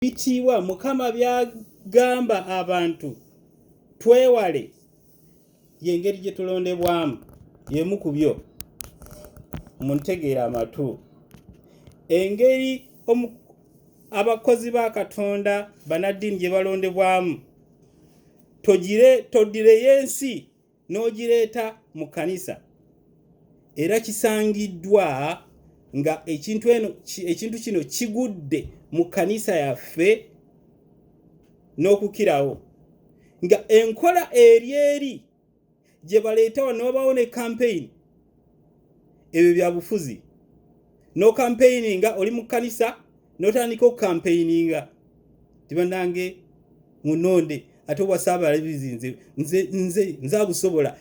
bitiibwa Mukama byagamba abantu twewale yengeri gye tulondebwamu yemu ku byo muntegeera amatu engeri abakozi ba Katonda banaddiini gye balondebwamu todire yensi n'ogireeta mu kanisa era kisangiddwa nga ekintu kino kigudde mu kanisa yaffe n'okukirawo nga enkola eri gye baleeta wano babawo ne campaign ebyo bya bufuzi no campaigninga oli mu kanisa n'otandika okucampaigninga tibanange munonde ate wasaabalabizi nze abusobola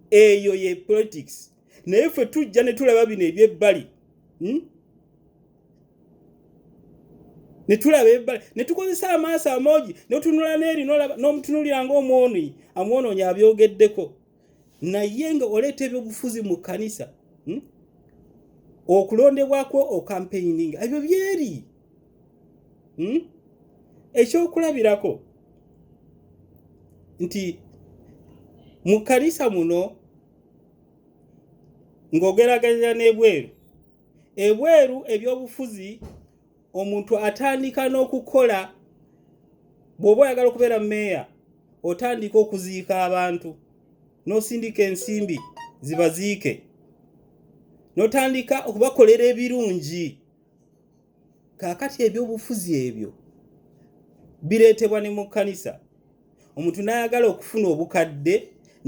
eyo ye politics naye ffe tujja ne tulaba bino ebyebbali ne tulaba ebbali ne tukozesa amaaso amoogi n'otunula n'eri n'omutunulira ng'omwonoonyi abyogeddeko naye nga oleeta ebyobufuzi mu kanisa okulondebwako okampaininga ebyo byeri ekyokulabirako nti mu kanisa muno ng'ogeraganya ebweru ebyobufuzi omuntu atandika n'okukola bw'oba oyagala okubeera meeya otandika okuziika abantu n'osindika ensimbi zibaziike n'otandika okubakolera ebirungi kaakati ebyobufuzi ebyo bireetebwa ne mu kanisa omuntu n'ayagala okufuna obukadde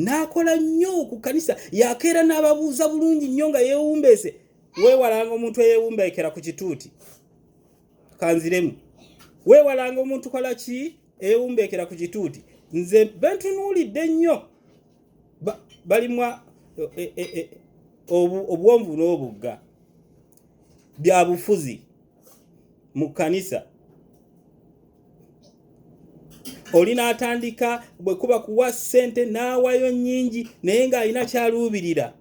n'akola nnyo ku kanisa yakeera n'ababuuza bulungi nnyo nga yeewumbeese weewalanga omuntu eyeewumbeekera ku kituuti kanziremu weewalanga omuntu kola ki eyeewumbeekera ku kituuti nze bentunuulidde nnyo balimwa obwonvu n'obugga bya bufuzi mu kanisa oli n'atandika bwe kuba kuwa ssente n'awayo nnyingi naye ng'alina kyaluubirira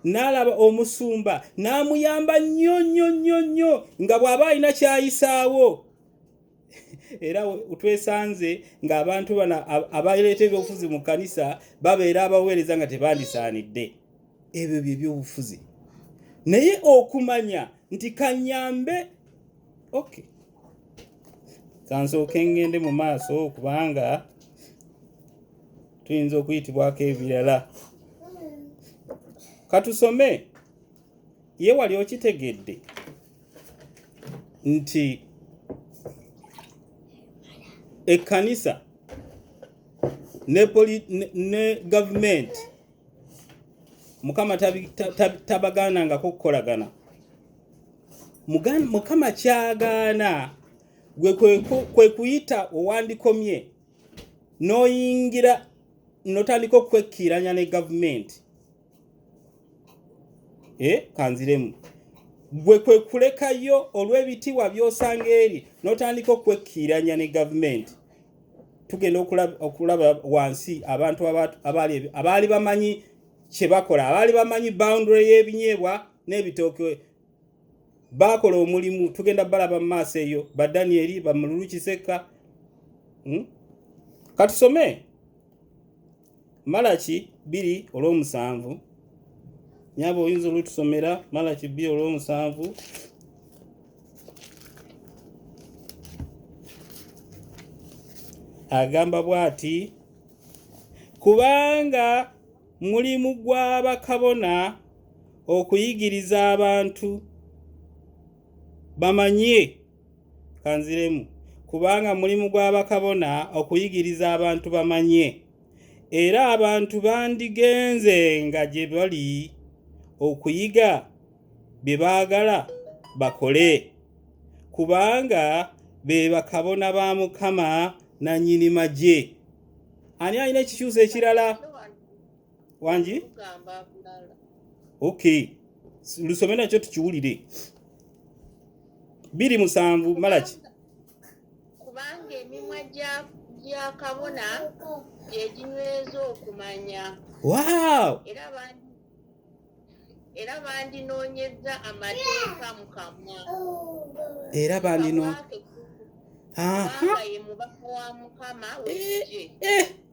n'alaba omusumba n'amuyamba nnyo nga bw'aba alina kyayisaawo era twesanze ng'abantu bano abaleeta ebyobufuzi mu kanisa babeera abaweereza nga tebandisaanidde ebyo bye byobufuzi naye okumanya nti kanyambe okay kansooke ngende mu maaso kubanga tuyinza okuyitibwako ebirala katusome ye wali okitegedde nti ekkanisa ne gavumenti Mukama tabagaanangako kukolagana Mukama kyagaana kwe kuyita owandikomye n'oyingira n'otandika okwekkiiranya ne gavumenti kanziremu gwe kwe kulekayo olw'ebitiibwa by'osanga eri n'otandika okwekkiiranya ne gavumenti tugenda okulaba wansi abantu abaali bamanyi kye bakola abaali bamanyi boundary y'ebinyeebwa n'ebitooke bakola omulimu tugenda balaba mu maaso eyo ba Danieli ba Mululu Kiseka katusome Malaki 2:7 nyabo oyinza olutusomera Malaki 2:7 agamba bw'ati kubanga mulimu gw'abakabona okuyigiriza abantu bamanye kanziremu kubanga mulimu gw'abakabona okuyigiriza abantu bamanye era abantu bandigenze nga gye bali okuyiga bye baagala bakole kubanga be bakabona ba Mukama nannyini magye ani alina ekikyuso ekirala wangi okay lusome nakyo tukiwulire 2:7 Malaki kubanga emimwa gya kabona gyeginyweza okumanya wow era bandinoonyeza amateeka mu kamwa era bandino kubanga ye mubaka wa Mukama w'eggye.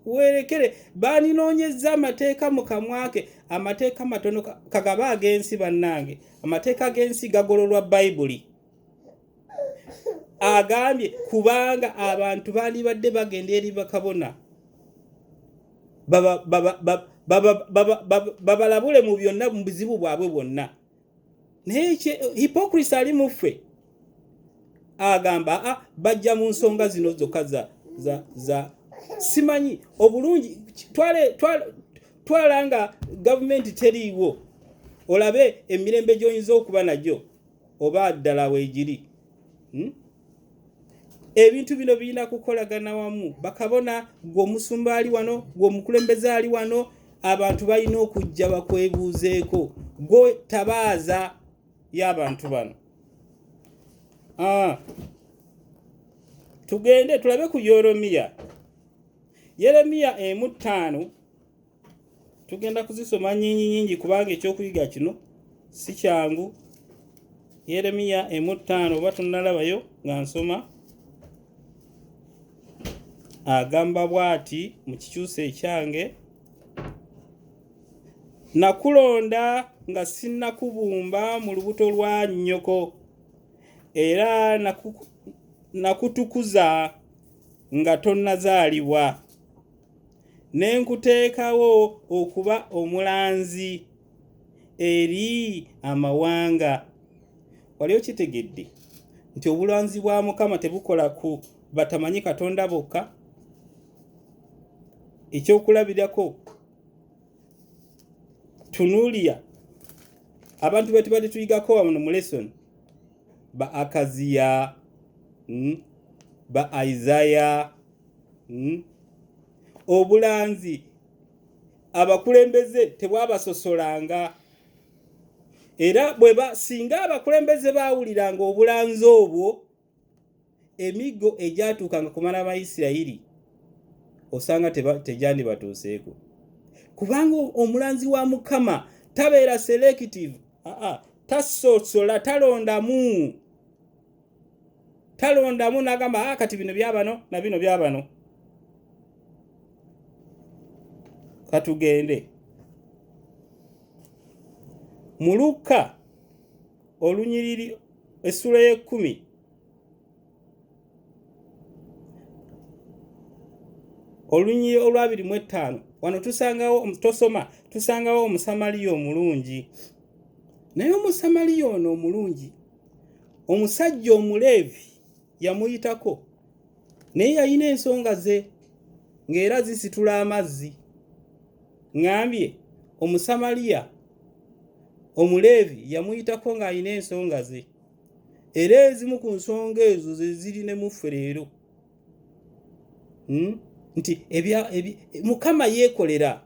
Werekere baninoonyezza amateeka mu kamwake, amateeka matono kagaba ag'ensi bannange, amateeka g'ensi gagololwa Bayibuli. Agambye kubanga abantu bandibadde bagenda eri bakabona babalabule mu byonna mu bizibu bwabwe bwonna. Naye hypocrisy ali mu ffe. Agamba bajja mu nsonga zino zokka za simanyi obulungi twalanga gavumenti teriiwo olabe emirembe gy'oyinza okuba najyo oba ddala weegiri. Ebintu bino birina kukolagana wamu. Bakabona gw'omusumba ali wano, gw'omukulembeze ali wano, abantu balina okujja bakwebuuzeeko. Gwe tabaaza y'abantu bano. Tugende tulabe ku Yeremiya. Yeremiya 5 tugenda kuzisoma nyingi kubanga ekyokuyiga kino si kyangu. Yeremiya 5 oba tunalabayo nga nsoma. Agamba bw'ati mu kikyusa ekyange, nakulonda nga sinnakubumba mu lubuto lwa nnyoko, era nakutukuza nga tonnazaalibwa, ne nkuteekawo okuba omulanzi eri amawanga. Wali okitegedde nti obulanzi bwa Mukama tebukola ku batamanyi Katonda bokka? Ekyokulabirako tunuulira abantu bwe tubadde tuyigako wano mu lesson, ba Akaziya, ba Isaiah, obulanzi abakulembeze tebwabasosolanga. Era singa abakulembeze baawuliranga obulanzi obwo, emiggo egyatuukanga kumala Abayisirayiri osanga tejandi batuuseeko. Kubanga omulanzi wa Mukama tabeera selective. Tasosola, talondamu n'agamba kati bino byabano na bino byabano. Katugende mu Luka olunyiriri essula 10 olunyiriri olwa 25 wano tusangawo Omusamaliya omulungi. Naye Omusamaliya ono omulungi, omusajja Omuleevi yamuyitako, naye yalina ensonga ze ng'era zisitula amazzi. Ngambye Omusamaliya Omuleevi yamuyitako ng'alina ensonga ze, era ezimu ku nsonga ezo ze ziri ne muffe leero. Nti Mukama yeekolera,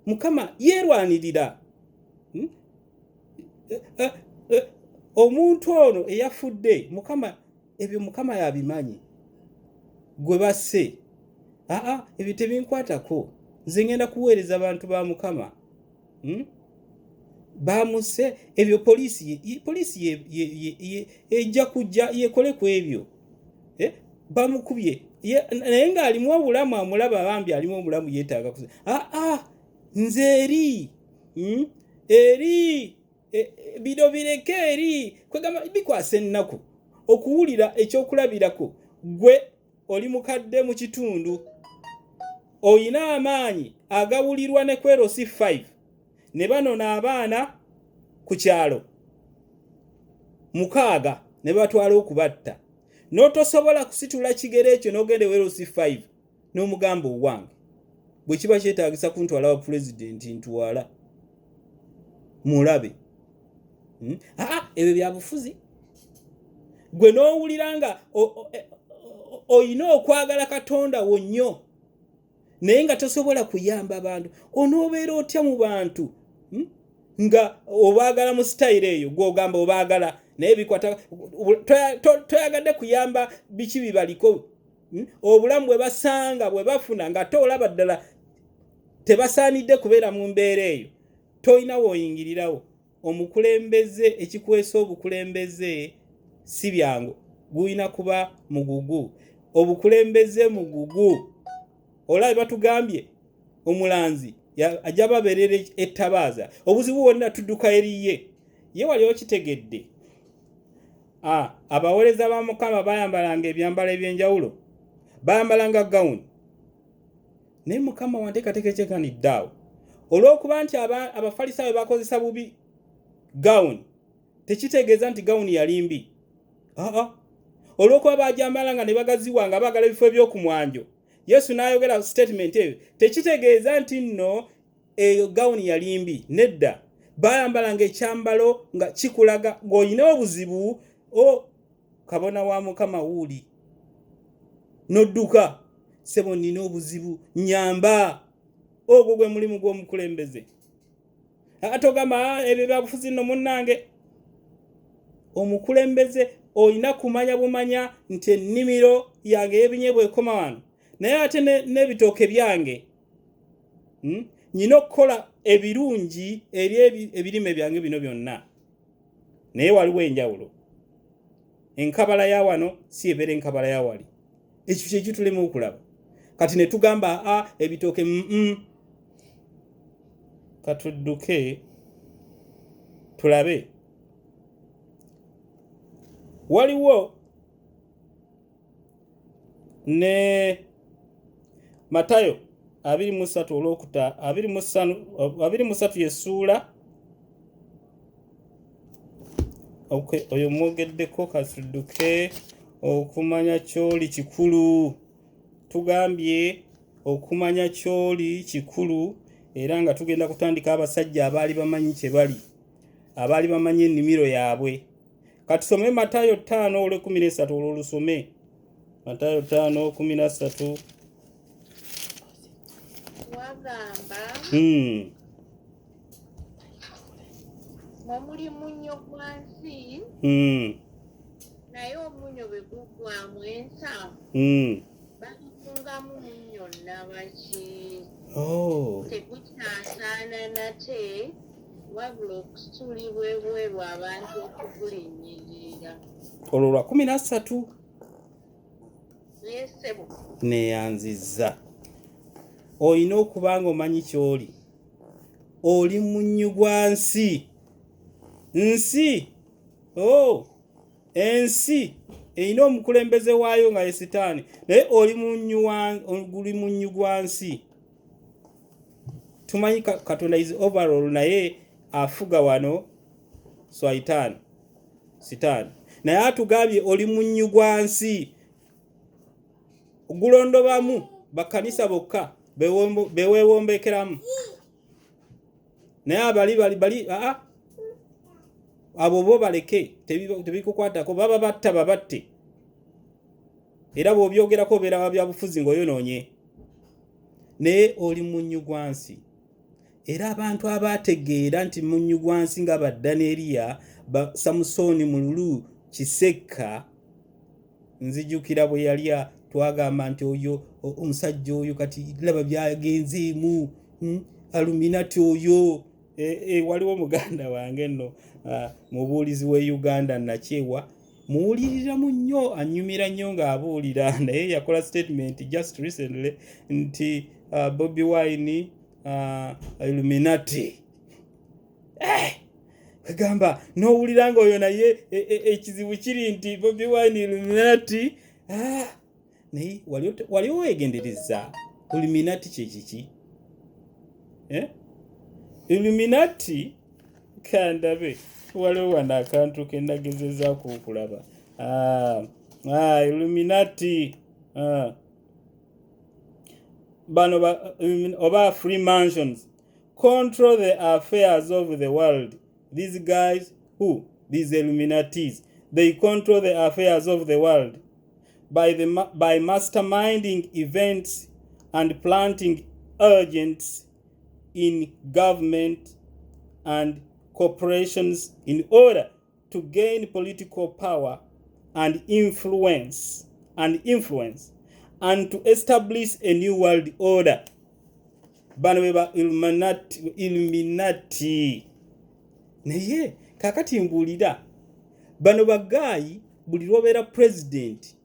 Mukama yeerwanirira. Omuntu ono eyafudde Mukama, ebyo Mukama yabimanyi. Gwe basse, ebyo tebinkwatako, nze ngenda kuweereza abantu ba Mukama. Bamuse ebyo poliisi ejja kujja yekole ku ebyo. Bamukubye naye ng'alimu obulamu, amulaba bambi alimu obulamu yeetaaga kuze. Nze eri bino bireke eri kwegamba bikwasa ennaku okuwulira ekyokulabirako. Gwe oli mukadde mu kitundu, oyina amaanyi agawulirwa ne kwerosi 5 ne banona abaana ku kyalo 6 ne batwala okubatta, n'otosobola kusitula kigere ekyo n'ogende werosi 5 n'omugamba owange bwe kiba kyetaagisa kuntwala wa pulezidenti ntwala mulabe. Ebyo bya bufuzi. Gwe n'owulira nga oyina okwagala Katonda wo nnyo naye nga tosobola kuyamba bantu, onoobeera otya mu bantu nga obaagala mu sitayiro eyo gw'ogamba obaagala naye bikwata toyagadde kuyamba biki bibaliko. Obulamu bwe basanga bwe bafuna nga toolaba ddala tebasaanidde kubeera mu mbeera eyo, toyina woyingirirawo. Omukulembeze, ekikwesa obukulembeze si byangu. guyina kuba mugugu, obukulembeze mugugu. Olaba batugambye omulanzi ajja babeerera ettabaaza, obuzibu bwonna tudduka eriye. Ye wali okitegedde abaweereza ba Mukama bayambalanga ebyambalo ebyenjawulo, bayambalanga gawuni, naye Mukama wanteekateeka ekyekaniddeawo olw'okuba nti abafalisaayo bakozesa bubi gawuni, tekitegeeza nti gawuni yali mbi. Olw'okuba bajambalanga ne bagaziwanga baagala ebifo ebyokumwanjo, Yesu n'ayogera statement eyo, tekitegeeza nti nno eyo gawuni yali mbi. Nedda, bayambalanga ekyambalo nga kikulaga ng'olina obuzibu, kabona wa Mukama wuuli, n'odduka, sebo nnina obuzibu, nyamba. Ogwo gwe mulimu gw'omukulembeze. Atogamba ebyo byabufuzi nno munnange. Omukulembeze olina kumanya bumanya nti ennimiro yange y'ebinyeebwa ekoma wano, naye ate n'ebitooke byange nyina okukola ebirungi eri ebirime byange bino byonna. Naye waliwo enjawulo. Enkabala ya wano si ebeera enkabala ya wali. Ekyo kye kitulema okulaba. Kati ne tugamba ebitooke katudduke tulabe. Waliwo ne Matayo 23 yesuula. Oyo mwogeddeko, katudduke. Okumanya kyoli kikulu. Tugambye okumanya kyoli kikulu, era nga tugenda kutandika abasajja abaali bamanyi kye bali, abaali bamanyi ennimiro yaabwe. Katusome Matayo 5:13 olwolusome. Matayo 5:13. Wagamba muli munnyo gwa nsi, naye omunnyo bwe gugwamu ensa bagufungamu munnyo nnabaki. Tegukyasaana nate wabula okusuulibwa ebweru abantu okugulinnyirira. Olwo lwa 13 Yesebo neyanzizza. Olina okuba nga omanyi kyoli. Oli munnyu gwa nsi. Ensi erina omukulembeze waayo nga ye Sitaani, naye oli munnyu gwa nsi. Tumanyi Katonda is overall, naye afuga wano Sitaani. Naye atugambye oli munnyu gwa nsi. Ogulondobamu bakkanisa bokka beweewombekeramu, naye abali abo bo baleke, tebikukwatako, baba batte. Era bw'obyogerako obeera byabufuzi ng'oyonoonye. Naye oli munnyu gwa nsi. Era abantu abategeera nti munnyu gwa nsi nga Danyeriya, Samusooni Mululu, Kisekka, nzijukira bwe yali twagamba nti oyo omusajja oyo kati laba byagenzeemu, Aluminati oyo. Waliwo muganda wange nno mubuulizi w'e Uganda Nakyewa, muwuliriramu nnyo, anyumira nnyo ng'abuulira, naye yakola statement just recently nti Bobi Wine Illuminati. Kagamba n'owulira ng'oyo naye ekizibu kiri nti Bobi Wine Illuminati. Naye wali weegendereza Illuminati kye kiki? Illuminati kandabe waliwo wano akantu ke nagezezaako okulaba. Illuminati bano oba Freemasons control the affairs of the world. These guys, these Illuminatis, they control the affairs of the world by masterminding events and planting agents in government and corporations in order to gain political power and influence and to establish a new world order. Bano beba Illuminati. Naye kakati mbulira bano bagayi buli lwobeera president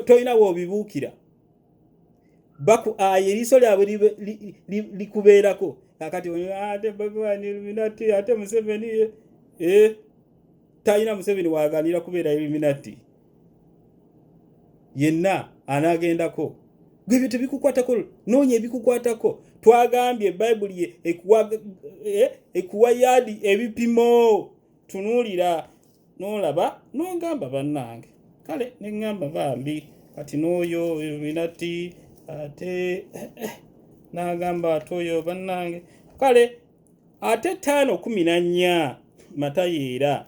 tolina bw'obibuukira eriiso lyabwe likubeerako kakati ate Bobi Illuminati ate Museveni talina Museveni waaganira kubeera Illuminati yenna anaagendako gwebyo tebikukwatako noonya ebikukwatako twagambye Bayibuli ekuwa yaadi ebipimo tunuulira n'olaba n'ogamba bannange kale neŋŋamba bambi kati n'oyo Illuminati ate n'agamba ate oyo bannange kale ate 5:14 Matayeera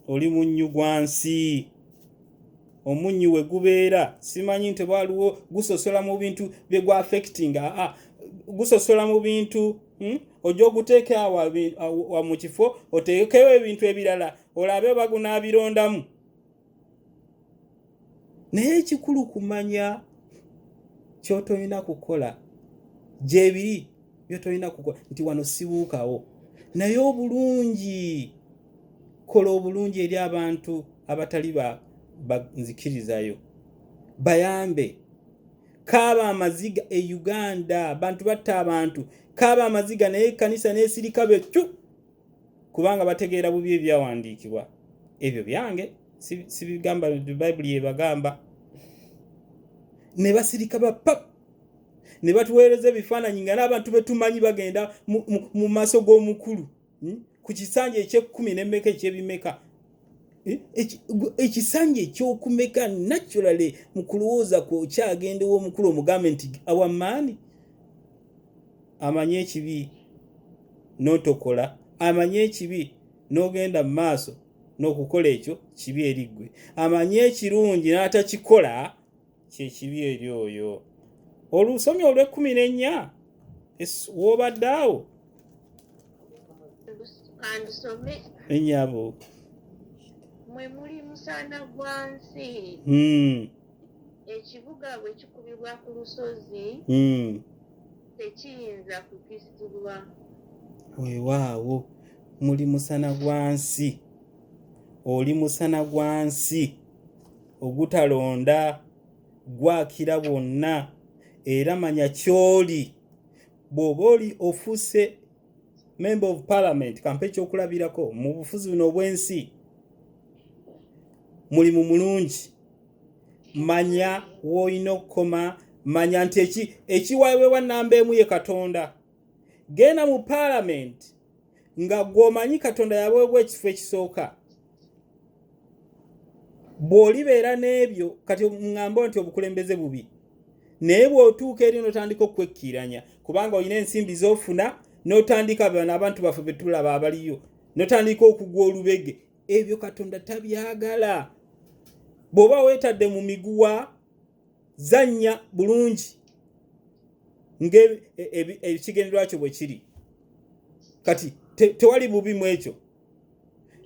oli munnyu gwa nsi omunnyu we gubeera simanyi nti waliwo gusosola mu bintu bye gwa affecting gusosola mu bintu ojja oguteeka wa mu kifo oteekewo ebintu ebirala olabe bagunaabirondamu naye ekikulu kumanya kyotolina kukola gyebiri byotolina kukola nti wano sibuukawo naye obulungi kola obulungi eri abantu abatali banzikirizayo bayambe kaaba amaziga e Uganda abantu batta abantu kaaba amaziga naye kanisa n'esirika bettu kubanga bategeera bubi ebyawandiikibwa ebyo byange sibigamba Bayibuli ebagamba ne basirika bappa ne batuweereza ebifaananyi nga n'abantu betumanyi bagenda mu maaso g'omukulu ku kisanja eky'ekkumi n'emmeka ekyebimeka ekisanja ekyokumeka naturally mu kulowooza kwokyagendewo omukulu omugambe nti awamaani amanye ekibi n'otokola amanye ekibi n'ogenda mu maaso n'okukola ekyo kibi eriggwe amanye ekirungi n'atakikola kyekibi eri oyo olusomye olw'14 woobadde awo enyabo mwe muli musana gwa nsi ekibuga bwe kikubibwa ku lusozi tekiyinza kukisibwa weewaawo muli musana gwa nsi oli musana gwa nsi ogutalonda gwakira bwonna era manya kyoli bw'oba oli ofuuse member of parliament kampe ekyokulabirako mu bufuzi buno obw'ensi mulimu mulungi manya woolina okukoma manya nti ekiwawewa namba emu ye Katonda genda mu parliament nga gw'omanyi Katonda yaweebwa ekifo ekisooka bw'olibeera n'ebyo kati ŋŋamba nti obukulembeze bubi naye bw'otuuka eri n'otandika okwekkiranya kubanga olina ensimbi z'ofuna n'otandika bano abantu baffe be tulaba abaliyo n'otandika okugwa olubege ebyo Katonda tabyagala bw'oba weetadde mu miguwa zannya bulungi ng'ekigendererwa kyo bwe kiri kati tewali bubi mu ekyo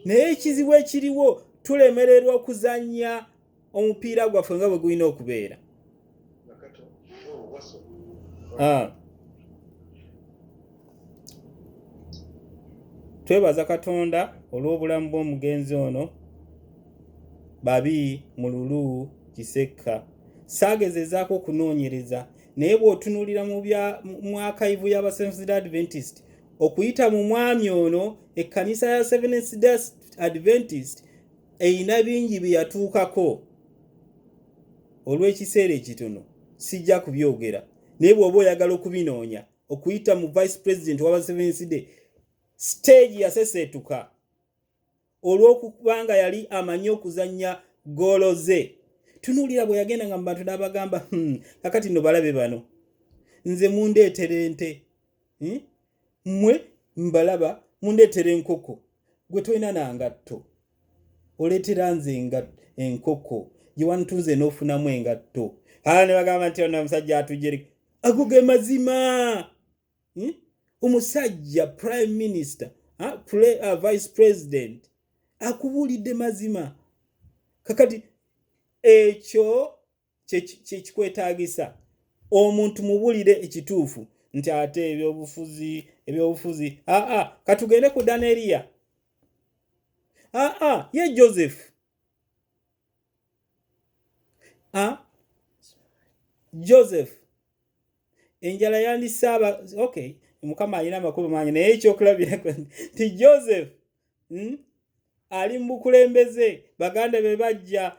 naye ekizibu ekiriwo tulemererwa okuzannya omupiira gwaffe nga bwe gulina okubeera twebaza Katonda olw'obulamu bw'omugenzi ono babi mululu Kisekka saagezezaako okunoonyereza naye bw'otunuulira mu akayivu y'aba Seventh-day Adventist okuyita mu mwami ono ekkanisa ya Seventh-day Adventist eyina bingi bye yatuukako olw'ekiseera ekitono sijja kubyogera naye bw'oba oyagala okubinoonya okuyita mu vice president w'aba Seventh-day stage yaseseetuka olw'okubanga yali amanyi okuzannya goolo ze tunuulira bwe yagenda nga mu bantu n'abagamba kakati nno balabe bano nze mundeetera ente mmwe mbalaba mundeetera enkoko gwe tolina nangatto oleetera nze enkoko gye wantunze n'ofunamu engatto ne bagamba nti ono omusajja atujjere ago ge mazima omusajja prime minister vice president akubuulidde mazima kakati ekyo kyekikwetaagisa omuntu mubuulire ekituufu nti ate ebyobufuzi katugende ku Daneriya ye Joseph. Joseph enjala yandisaba okay mukama alina amakulu mangi naye ekyokulabirako nti Joseph ali mukulembeze baganda be bajja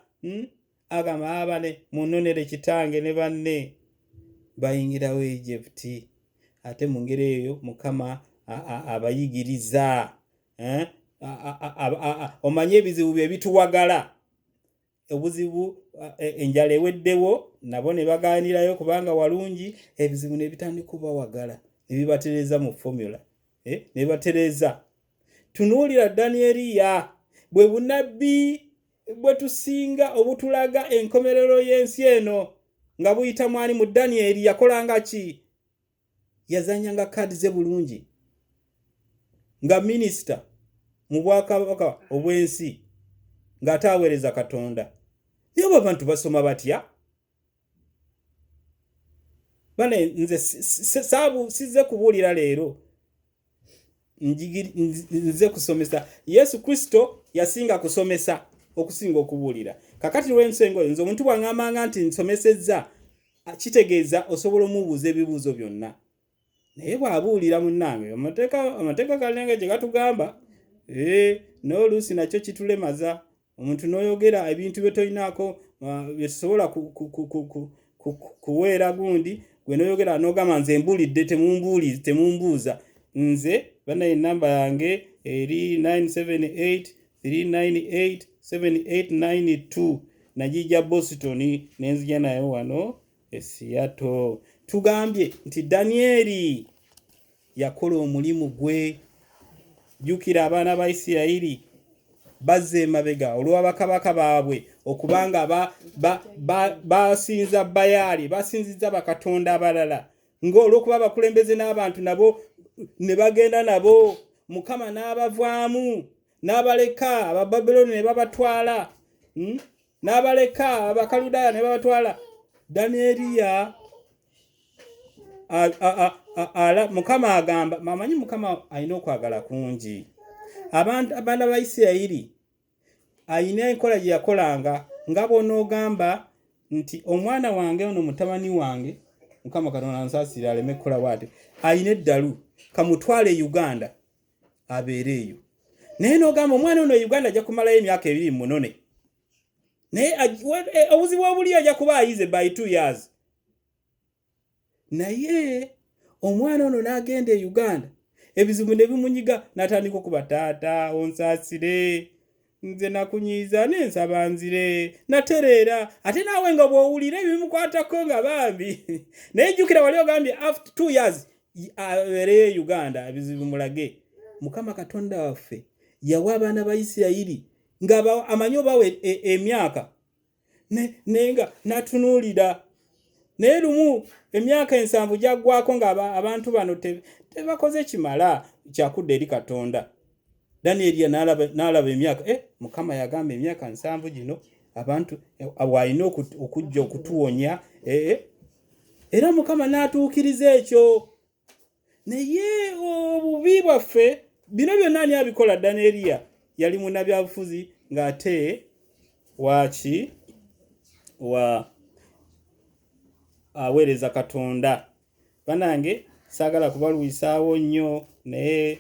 agamba abane munonere kitange ne banne bayingirawo Egypt ate mu ngeri eyo mukama abayigiriza omanye ebizibu bye bituwagala obuzibu enjala eweddewo nabo ne bagaanirayo kubanga walungi ebizibu ne bitandika kubawagala ne bibatereza mu formula ne batereza. Tunuulira Danieriya bwe bunabbi bwe tusinga obutulaga enkomerero y'ensi eno nga buyita mwani mu Danieri yakolanga ki? Yazanyanga kaadi ze bulungi nga minisita mu bwakabaka obw'ensi ng'ataaweereza Katonda. Naye abo abantu basoma batya? Bane nze sizze kubuulira leero nze kusomesa. Yesu Kristo yasinga kusomesa okusinga okubuulira. Kakati lw'ensengo nze omuntu bw'aŋŋambanga nti nsomesezza kitegeeza osobola omubuuza ebibuuzo byonna. Naye bw'abuulira munnange amateeka galinga gye gatugamba n'oluusi nakyo kitulemaza. Omuntu n'oyogera ebintu bye tolinaako bye tusobola kuweera gundi gwe n'oyogera n'ogamba nze mbuulidde temumbuuza. Nze bana ennamba yange eri 978-398-7892 najija Boston nenzija nayo wano e Seattle. Tugambye nti Danieri yakola omulimu gwe. Jjukira abaana ba Isirayiri bazze emabega olw'abakabaka baabwe okubanga basinza Bayaali, basinziza bakatonda abalala, ng'olw'okuba abakulembeze n'abantu nabo ne bagenda nabo, Mukama n'abavaamu n'abaleka Abababuloni ne babatwala, n'abaleka Abakaludaaya ne babatwala. Danieriya Mukama agamba, mamanyi Mukama alina okwagala kungi. Abaana ba Isirayiri alina enkola gye yakolanga nga bw'onoogamba nti omwana wange ono mutabani wange Mukama Katonda ansaasire aleme kukola bw'ati, alina eddalu kamutwale Uganda abeere eyo. Naye n'ogamba omwana ono Uganda ajja kumalayo emyaka 2 munone, naye obuzibu obuli ajja kuba ayize by 2 years. Naye omwana ono n'agenda e Uganda, ebizibu ne bimunyiga, n'atandika okuba taata onsaasire, nze nakunyiiza n'ensaba nzire, natereera, ate naawe nga bw'owulira ebimukwatako nga bambi. Naye jjukira wali ogambye after 2 years abeereyo e Uganda ebizibu mulage. Mukama Katonda waffe yawa abaana ba Isirayiri nga amanyi obawe emyaka nenga natunuulira. Naye lumu emyaka 7 gyaggwako nga abantu bano tebakoze kimala kyakudda eri Katonda. Danieriya n'alaba emyaka Mukama yagamba emyaka 7 gino abantu walina okujja okutuwonya era Mukama n'atuukiriza ekyo. Naye obubi bwaffe bino byonna ani abikola? Danieriya yali munnabyabufuzi ng'ate aweereza Katonda. Banange saagala kubalwisaawo nnyo, naye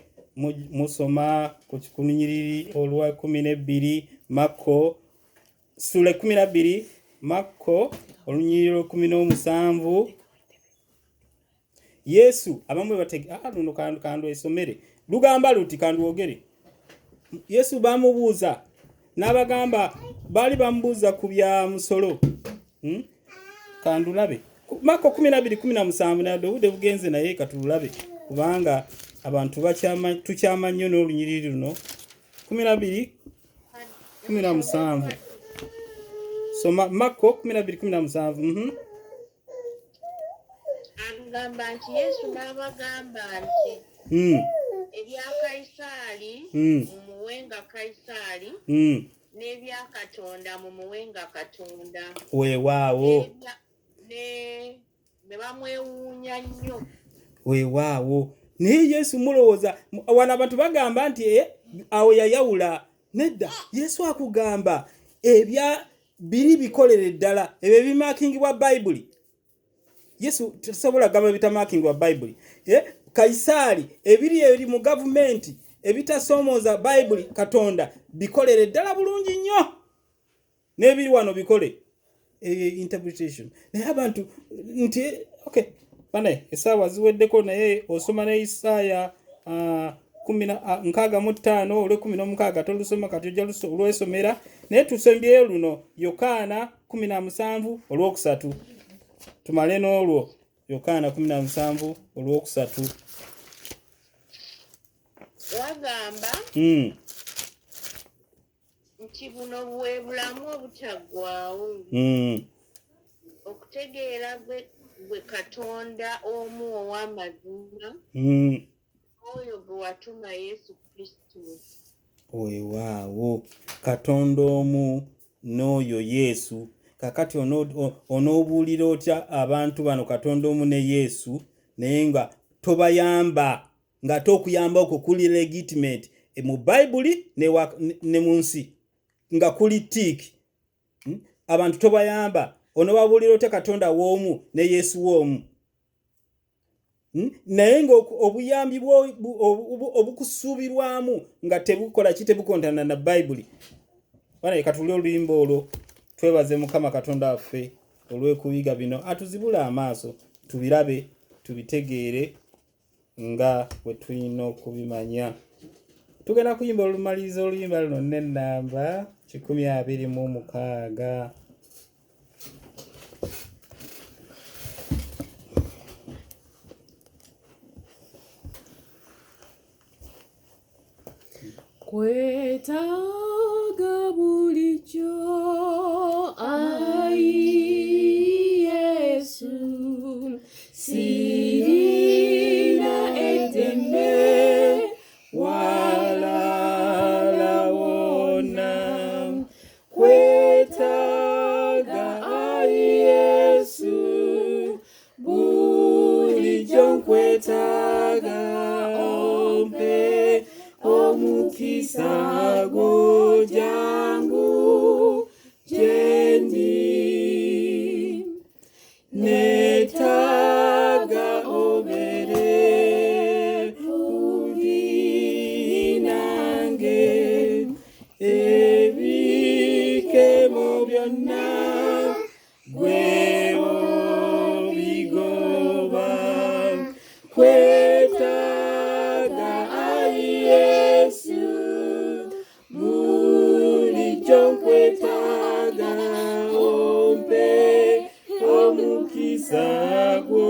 musoma ku kikunyiriri olwa 12 Makko sura 12 Makko olunyiriri 17. Yesu abamwe luno kandu esomere lugamba luti kanduogere. Yesu bamubuuza n'abagamba bali bamubuuza ku bya musolo. Kandulabe Makko 12:17 na Dawudi bugenze naye katulabe kubanga abantu tukyama nnyo n'olunyiriri luno. 12:17 soma Makko 12:17. Agamba nti Yesu n'abagamba nti ebya Kayisali mumuwenga Kayisali n'ebya Katonda mumuwenga Katonda. Weewaawo ne bamwewuunya nnyo. Weewaawo. Naye Yesu mulowooza wano abantu bagamba nti awo yayawula nedda Yesu akugamba ebya biri bikolere ddala ebyo ebimaakingibwa Bayibuli. Yesu tasobola gamba ebitamaakingibwa Bayibuli. Kaisaali ebiri eri mu gavumenti ebitasomooza Bayibuli Katonda bikolere ddala bulungi nnyo n'ebiri wano bikole interpretation. Naye abantu nti okay bane essaawa ziweddeko naye osoma ne Isaaya 65 olw'e16 tolusoma kati ojja olwesomera naye tusembyeyo luno Yokaana 17 olw'okusatu tumale n'olwo Yokaana 17 olw'okusatu. Wagamba nti buno bwe bulamu obutaggwaawo okutegeera gwe Katonda omu ow'amazima oyo gwe watuma Yesu Kristo. Weewaawo Katonda omu n'oyo Yesu. Kakati onoobuulira otya abantu bano Katonda omu ne Yesu naye nga tobayamba nga tokuyamba okwo kuli legitimate mu Bayibuli ne mu nsi nga kuli tiiki. Abantu tobayamba onoobabuulira otya Katonda w'omu ne Yesu w'omu. Naye nga obuyambi obukusuubirwamu nga tebukola tebukontana na Bayibuli. Bana katuli oluyimba olwo twebaze Mukama Katonda waffe olw'ekuyiga bino atuzibula amaaso tubirabe tubitegeere nga bwe tulina okubimanya. Tugenda kuyimba olumaliriza oluyimba luno n'ennamba 126. Kwetaaga bulijjo ai Yesu sirina eddembe walala wonna. Kwetaaga ai Yesu bulijjo nkwetaaga ompe omukisa gwo jangu gyendi neetaaga obere bubi nange ebikemo byonna gwe obigoba. Kwetaaga ai Yesu bulijjo nkwetaaga ompe omukisa gwo